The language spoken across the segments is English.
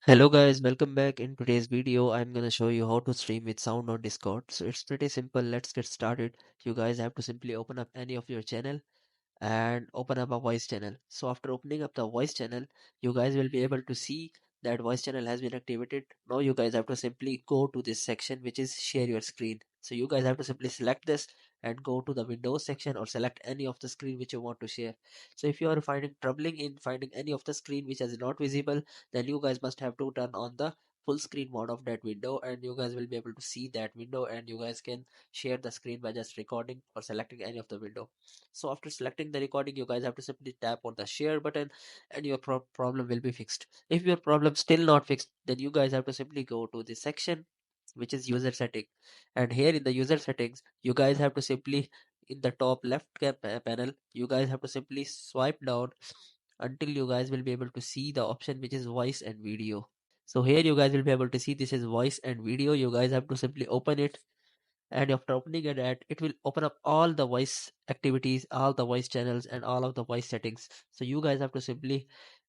Hello guys, welcome back. In today's video, I'm gonna show you how to stream with sound on Discord. So it's pretty simple. Let's get started. You guys have to simply open up any of your channel and open up a voice channel. So after opening up the voice channel, you guys will be able to see that voice channel has been activated. Now you guys have to simply go to this section which is share your screen. So you guys have to simply select this and go to the Windows section or select any of the screen which you want to share. So if you are finding troubling in finding any of the screen which is not visible, then you guys must have to turn on the full screen mode of that window and you guys will be able to see that window and you guys can share the screen by just recording or selecting any of the window. So after selecting the recording, you guys have to simply tap on the share button and your problem will be fixed. If your problem still not fixed, then you guys have to simply go to the section which is user setting. And here in the user settings, you guys have to simply in the top left panel, you guys have to simply swipe down until you guys will be able to see the option which is voice and video. So here you guys will be able to see this is voice and video. You guys have to simply open it and after opening it will open up all the voice activities, all the voice channels and all of the voice settings. So you guys have to simply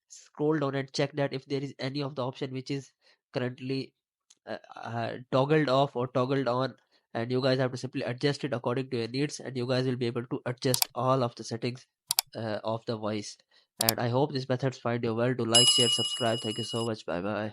scroll down and check that if there is any of the option which is currently toggled off or toggled on, and you guys have to simply adjust it according to your needs and you guys will be able to adjust all of the settings of the voice. And I hope these methods find you well. Do like, share, subscribe. Thank you so much. Bye bye.